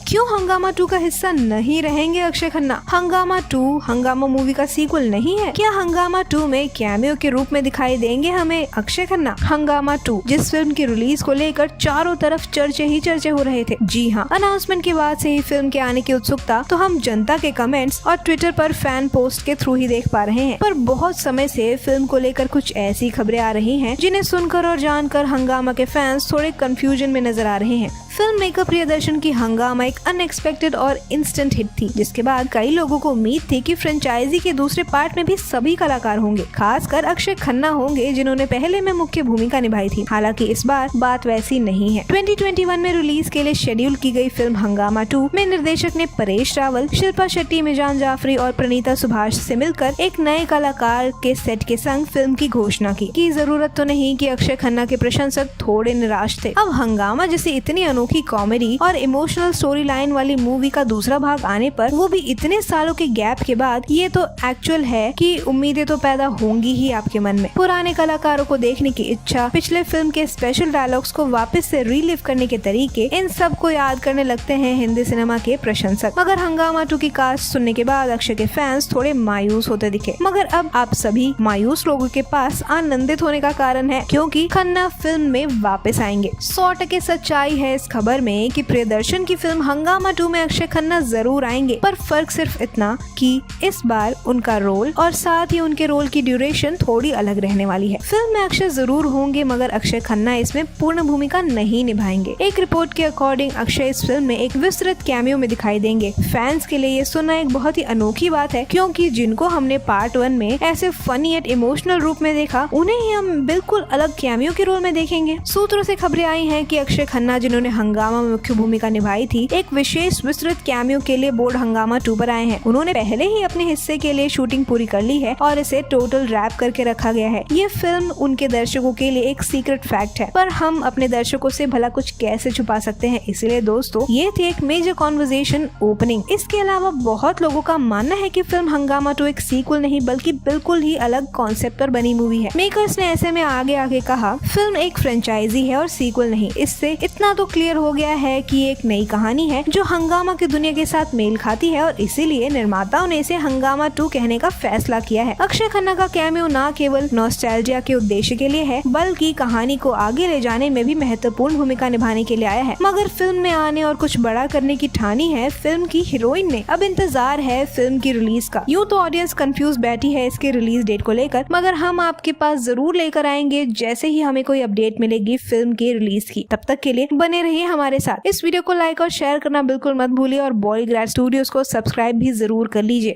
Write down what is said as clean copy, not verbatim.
क्यों हंगामा 2 का हिस्सा नहीं रहेंगे अक्षय खन्ना? हंगामा 2 हंगामा मूवी का सीक्वल नहीं है क्या? हंगामा 2 में कैमियो के रूप में दिखाई देंगे हमें अक्षय खन्ना? हंगामा 2 जिस फिल्म की रिलीज को लेकर चारों तरफ चर्चे ही चर्चे हो रहे थे। जी हाँ, अनाउंसमेंट के बाद से ही फिल्म के आने की उत्सुकता तो हम जनता के कमेंट्स और ट्विटर पर फैन पोस्ट के थ्रू ही देख पा रहे हैं। पर बहुत समय से फिल्म को लेकर कुछ ऐसी खबरें आ रही हैं जिन्हें सुनकर और जानकर हंगामा के फैंस थोड़े कंफ्यूजन में नजर आ रहे हैं। फिल्म मेकर प्रियदर्शन की हंगामा एक अनएक्सपेक्टेड और इंस्टेंट हिट थी, जिसके बाद कई लोगों को उम्मीद थी कि फ्रेंचाइजी के दूसरे पार्ट में भी सभी कलाकार होंगे, खासकर अक्षय खन्ना होंगे जिन्होंने पहले में मुख्य भूमिका निभाई थी। हालांकि इस बार बात वैसी नहीं है। 2021 में रिलीज के लिए शेड्यूल की गई फिल्म हंगामा 2 में निर्देशक ने परेश रावल, शिल्पा शेट्टी, मिजान जाफरी और प्रणीता सुभाष से मिलकर एक नए कलाकार के सेट के संग फिल्म की घोषणा की जरूरत तो नहीं कि अक्षय खन्ना के प्रशंसक थोड़े निराश थे। अब हंगामा जैसी इतनी की कॉमेडी और इमोशनल स्टोरी लाइन वाली मूवी का दूसरा भाग आने पर, वो भी इतने सालों के गैप के बाद, ये तो एक्चुअल है कि उम्मीदें तो पैदा होंगी ही आपके मन में। पुराने कलाकारों को देखने की इच्छा, पिछले फिल्म के स्पेशल डायलॉग्स को वापस से रीलिव करने के तरीके, इन सब को याद करने लगते हैं हिंदी सिनेमा के प्रशंसक। मगर हंगामा 2 की कास्ट सुनने के बाद अक्षय के फैंस थोड़े मायूस होते दिखे। मगर अब आप सभी मायूस लोगों के पास आनंदित होने का कारण है, क्योंकि खन्ना फिल्म में वापस आएंगे। 100% सच्चाई है इस खबर में कि प्रियदर्शन की फिल्म हंगामा 2 में अक्षय खन्ना जरूर आएंगे, पर फर्क सिर्फ इतना कि इस बार उनका रोल और साथ ही उनके रोल की ड्यूरेशन थोड़ी अलग रहने वाली है। फिल्म में अक्षय जरूर होंगे, मगर अक्षय खन्ना इसमें पूर्ण भूमिका नहीं निभाएंगे। एक रिपोर्ट के अकॉर्डिंग अक्षय इस फिल्म में एक विस्तृत कैमियो में दिखाई देंगे। फैंस के लिए ये सुनना एक बहुत ही अनोखी बात है, क्योंकि जिनको हमने पार्ट 1 में ऐसे फनी एंड इमोशनल रूप में देखा, उन्हें ही हम बिल्कुल अलग कैमियो के रोल में देखेंगे। सूत्रों से खबरें आई हैं कि अक्षय खन्ना, जिन्होंने हंगामा में मुख्य भूमिका निभाई थी, एक विशेष विस्तृत कैमियो के लिए बोर्ड हंगामा 2 पर आए हैं। उन्होंने पहले ही अपने हिस्से के लिए शूटिंग पूरी कर ली है और इसे टोटल रैप करके रखा गया है। ये फिल्म उनके दर्शकों के लिए एक सीक्रेट फैक्ट है, पर हम अपने दर्शकों से भला कुछ कैसे छुपा सकते हैं। इसलिए दोस्तों, ये थी एक मेजर कॉन्वर्सेशन ओपनिंग। इसके अलावा बहुत लोगों का मानना है कि फिल्म हंगामा 2 एक सीक्वल नहीं बल्कि बिल्कुल ही अलग कॉन्सेप्ट पर बनी मूवी है। मेकर्स ने ऐसे में आगे कहा, फिल्म एक फ्रेंचाइजी है और सीक्वल नहीं। इससे इतना तो क्लियर हो गया है कि एक नई कहानी है जो हंगामा की दुनिया के साथ मेल खाती है, और इसीलिए निर्माताओं ने इसे हंगामा 2 कहने का फैसला किया है। अक्षय खन्ना का कैमियो न केवल नॉस्टैल्जिया के उद्देश्य के लिए है, बल्कि कहानी को आगे ले जाने में भी महत्वपूर्ण भूमिका निभाने के लिए आया है। मगर फिल्म में आने और कुछ बड़ा करने की ठानी है फिल्म की हीरोइन ने। अब इंतजार है फिल्म की रिलीज का। यूँ तो ऑडियंस कंफ्यूज बैठी है इसके रिलीज डेट को लेकर, मगर हम आपके पास जरूर लेकर आएंगे जैसे ही हमें कोई अपडेट मिलेगी फिल्म के रिलीज की। तब तक के लिए बने रहिए हमारे साथ। इस वीडियो को लाइक और शेयर करना बिल्कुल मत भूलिए, और बॉलीग्राड स्टूडियोज को सब्सक्राइब भी जरूर कर लीजिए।